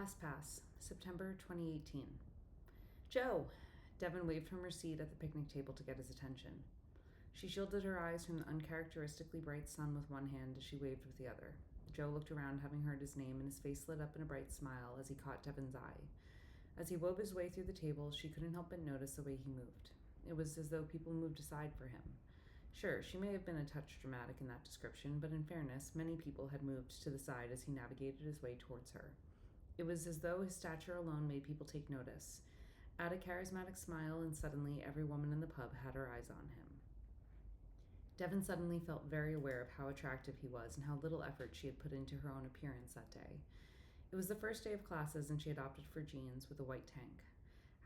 ClassPass, September 2018. Joe! Devin waved from her seat at the picnic table to get his attention. She shielded her eyes from the uncharacteristically bright sun with one hand as she waved with the other. Joe looked around, having heard his name, and his face lit up in a bright smile as he caught Devin's eye. As he wove his way through the table, she couldn't help but notice the way he moved. It was as though people moved aside for him. Sure, she may have been a touch dramatic in that description, but in fairness, many people had moved to the side as he navigated his way towards her. It was as though his stature alone made people take notice. Add a charismatic smile, and suddenly every woman in the pub had her eyes on him. Devin suddenly felt very aware of how attractive he was and how little effort she had put into her own appearance that day. It was the first day of classes, and she had opted for jeans with a white tank.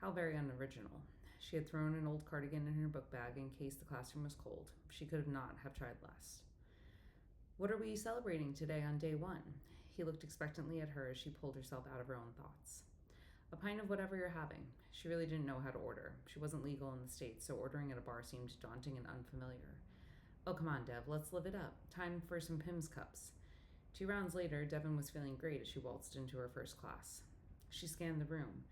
How very unoriginal. She had thrown an old cardigan in her book bag in case the classroom was cold. She could not have tried less. "What are we celebrating today on day one?" He looked expectantly at her as she pulled herself out of her own thoughts. "A pint of whatever you're having." She really didn't know how to order. She wasn't legal in the States, so ordering at a bar seemed daunting and unfamiliar. "Oh, come on, Dev, let's live it up. Time for some Pimm's cups." 2 rounds later, Devin was feeling great as she waltzed into her first class. She scanned the room.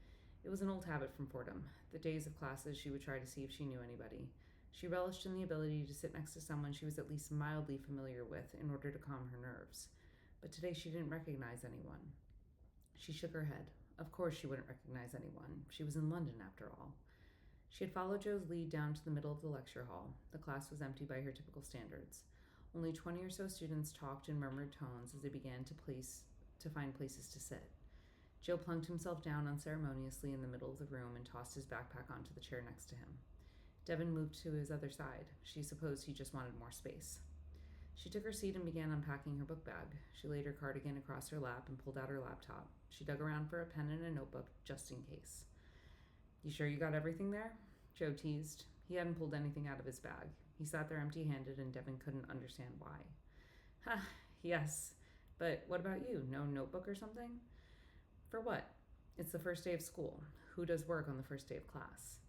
It was an old habit from Fordham. The days of classes, she would try to see if she knew anybody. She relished in the ability to sit next to someone she was at least mildly familiar with in order to calm her nerves. But today she didn't recognize anyone. She shook her head. Of course she wouldn't recognize anyone. She was in London, after all. She had followed Joe's lead down to the middle of the lecture hall. The class was empty by her typical standards. Only 20 or so students talked in murmured tones as they began to find places to sit. Joe plunked himself down unceremoniously in the middle of the room and tossed his backpack onto the chair next to him. Devin moved to his other side. She supposed he just wanted more space. She took her seat and began unpacking her book bag. She laid her cardigan across her lap and pulled out her laptop. She dug around for a pen and a notebook, just in case. "You sure you got everything there?" Joe teased. He hadn't pulled anything out of his bag. He sat there empty-handed, and Devin couldn't understand why. "Ha, yes. But what about you? No notebook or something?" "For what?" "It's the first day of school. Who does work on the first day of class?"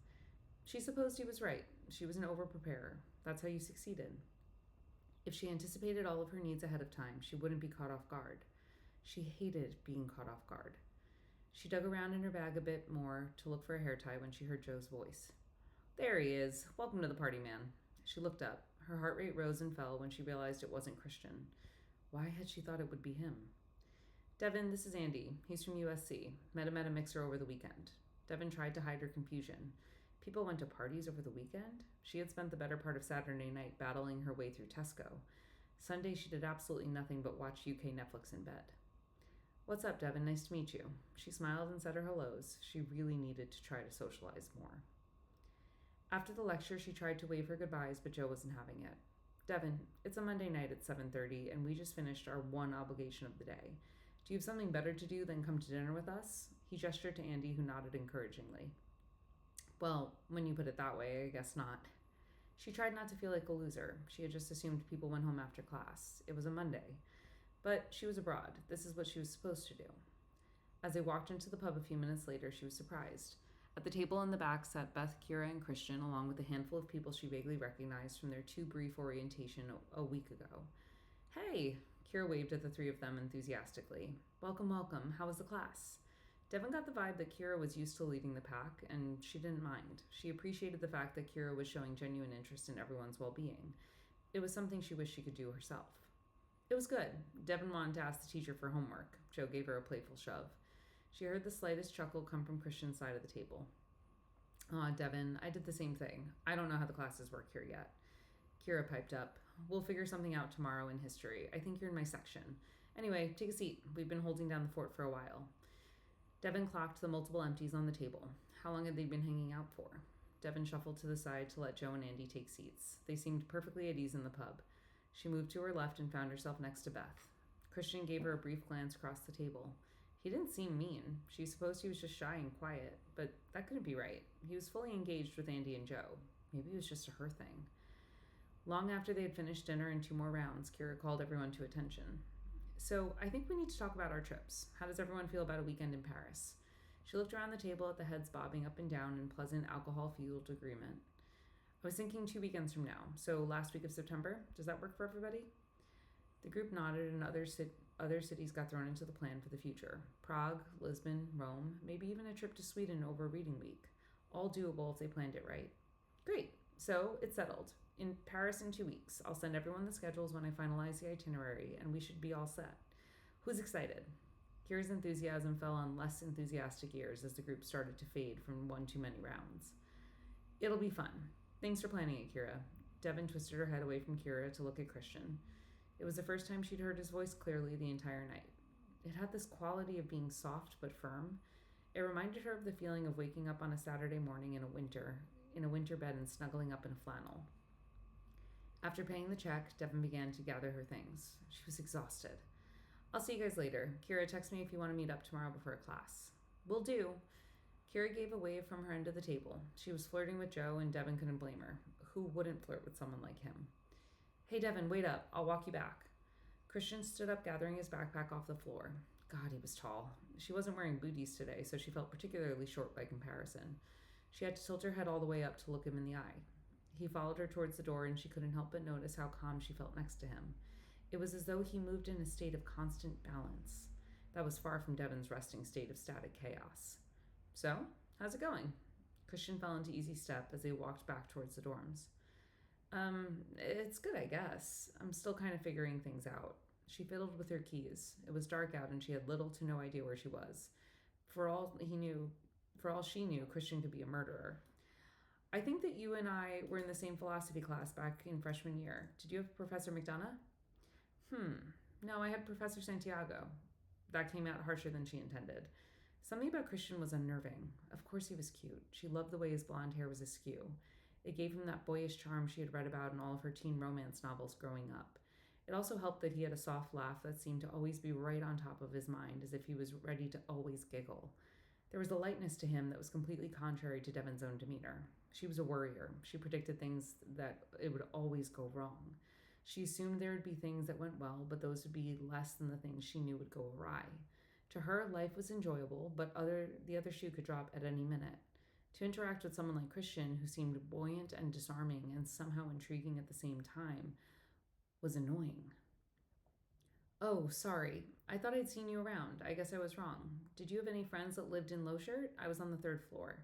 She supposed he was right. She was an over-preparer. That's how you succeeded. If she anticipated all of her needs ahead of time, she wouldn't be caught off guard. She hated being caught off guard. She dug around in her bag a bit more to look for a hair tie when she heard Joe's voice. "There he is. Welcome to the party, man." She looked up. Her heart rate rose and fell when she realized it wasn't Christian. Why had she thought it would be him? "Devin, this is Andy. He's from USC. Met him at a mixer over the weekend." Devin tried to hide her confusion. People went to parties over the weekend? She had spent the better part of Saturday night battling her way through Tesco. Sunday, she did absolutely nothing but watch UK Netflix in bed. "What's up, Devin? Nice to meet you." She smiled and said her hellos. She really needed to try to socialize more. After the lecture, she tried to wave her goodbyes, but Joe wasn't having it. "Devin, it's a Monday night at 7:30, and we just finished our one obligation of the day. Do you have something better to do than come to dinner with us?" He gestured to Andy, who nodded encouragingly. "Well, when you put it that way, I guess not." She tried not to feel like a loser. She had just assumed people went home after class. It was a Monday. But she was abroad. This is what she was supposed to do. As they walked into the pub a few minutes later, she was surprised. At the table in the back sat Beth, Kira, and Christian, along with a handful of people she vaguely recognized from their too brief orientation a week ago. "Hey!" Kira waved at the 3 of them enthusiastically. "Welcome, welcome. How was the class?" Devin got the vibe that Kira was used to leading the pack, and she didn't mind. She appreciated the fact that Kira was showing genuine interest in everyone's well-being. It was something she wished she could do herself. It was good. Devin wanted to ask the teacher for homework. Joe gave her a playful shove. She heard the slightest chuckle come from Christian's side of the table. "Aw, Devin, I did the same thing. I don't know how the classes work here yet." Kira piped up. "We'll figure something out tomorrow in history. I think you're in my section. Anyway, take a seat. We've been holding down the fort for a while." Devin clocked the multiple empties on the table. How long had they been hanging out for? Devin shuffled to the side to let Joe and Andy take seats. They seemed perfectly at ease in the pub. She moved to her left and found herself next to Beth. Christian gave her a brief glance across the table. He didn't seem mean. She supposed he was just shy and quiet, but that couldn't be right. He was fully engaged with Andy and Joe. Maybe it was just a her thing. Long after they had finished dinner and 2 more rounds, Kira called everyone to attention. "So, I think we need to talk about our trips. How does everyone feel about a weekend in Paris?" She looked around the table at the heads bobbing up and down in pleasant alcohol-fueled agreement. "I was thinking 2 weekends from now, so last week of September. Does that work for everybody?" The group nodded and others other cities got thrown into the plan for the future: Prague, Lisbon, Rome, maybe even a trip to Sweden over reading week. All doable if they planned it right. Great. So it's settled. In Paris in 2 weeks. I'll send everyone the schedules when I finalize the itinerary, and we should be all set. Who's excited? Kira's enthusiasm fell on less enthusiastic ears as the group started to fade from one too many rounds. It'll be fun. Thanks for planning it, Kira. Devin twisted her head away from Kira to look at Christian. It was the first time she'd heard his voice clearly the entire night. It had this quality of being soft but firm. It reminded her of the feeling of waking up on a Saturday morning in a winter bed and snuggling up in a flannel. After paying the check, Devin began to gather her things. She was exhausted. I'll see you guys later. Kira, text me if you want to meet up tomorrow before class. Will do. Kira gave a wave from her end of the table. She was flirting with Joe, and Devin couldn't blame her. Who wouldn't flirt with someone like him? Hey, Devin, wait up. I'll walk you back. Christian stood up, gathering his backpack off the floor. God, he was tall. She wasn't wearing booties today, so she felt particularly short by comparison. She had to tilt her head all the way up to look him in the eye. He followed her towards the door, and she couldn't help but notice how calm she felt next to him. It was as though he moved in a state of constant balance. That was far from Devin's resting state of static chaos. So, how's it going? Christian fell into easy step as they walked back towards the dorms. It's good, I guess. I'm still kind of figuring things out. She fiddled with her keys. It was dark out and she had little to no idea where she was. For all she knew, Christian could be a murderer. I think that you and I were in the same philosophy class back in freshman year. Did you have Professor McDonough? No, I had Professor Santiago. That came out harsher than she intended. Something about Christian was unnerving. Of course he was cute. She loved the way his blonde hair was askew. It gave him that boyish charm she had read about in all of her teen romance novels growing up. It also helped that he had a soft laugh that seemed to always be right on top of his mind, as if he was ready to always giggle. There was a lightness to him that was completely contrary to Devin's own demeanor. She was a worrier. She predicted things that it would always go wrong. She assumed there would be things that went well, but those would be less than the things she knew would go awry. To her, life was enjoyable, but the other shoe could drop at any minute. To interact with someone like Christian, who seemed buoyant and disarming and somehow intriguing at the same time, was annoying. Oh, sorry. I thought I'd seen you around. I guess I was wrong. Did you have any friends that lived in Lowshirt? I was on the 3rd floor.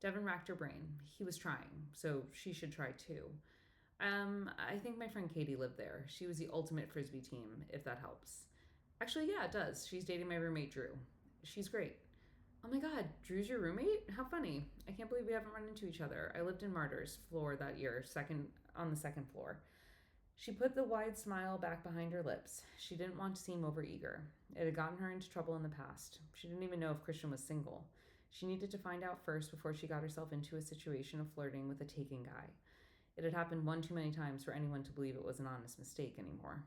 Devin racked her brain. He was trying, so she should try too. I think my friend Katie lived there. She was the ultimate Frisbee team, if that helps. Actually, yeah, it does. She's dating my roommate, Drew. She's great. Oh my god, Drew's your roommate? How funny. I can't believe we haven't run into each other. I lived in Martyrs floor that year, on the 2nd floor. She put the wide smile back behind her lips. She didn't want to seem overeager. It had gotten her into trouble in the past. She didn't even know if Christian was single. She needed to find out first before she got herself into a situation of flirting with a taken guy. It had happened one too many times for anyone to believe it was an honest mistake anymore.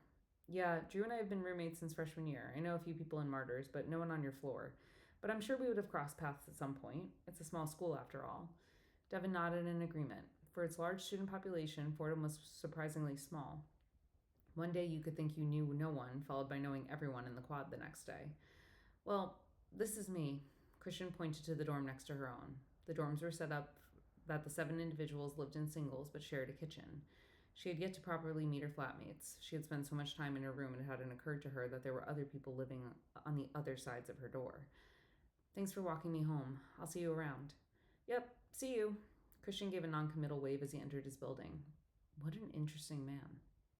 Yeah, Drew and I have been roommates since freshman year. I know a few people in Martyrs, but no one on your floor. But I'm sure we would have crossed paths at some point. It's a small school after all. Devin nodded in agreement. For its large student population, Fordham was surprisingly small. One day you could think you knew no one, followed by knowing everyone in the quad the next day. Well, this is me. Christian pointed to the dorm next to her own. The dorms were set up that the 7 individuals lived in singles but shared a kitchen. She had yet to properly meet her flatmates. She had spent so much time in her room it hadn't occurred to her that there were other people living on the other sides of her door. Thanks for walking me home. I'll see you around. Yep, see you. Christian gave a non-committal wave as he entered his building. What an interesting man.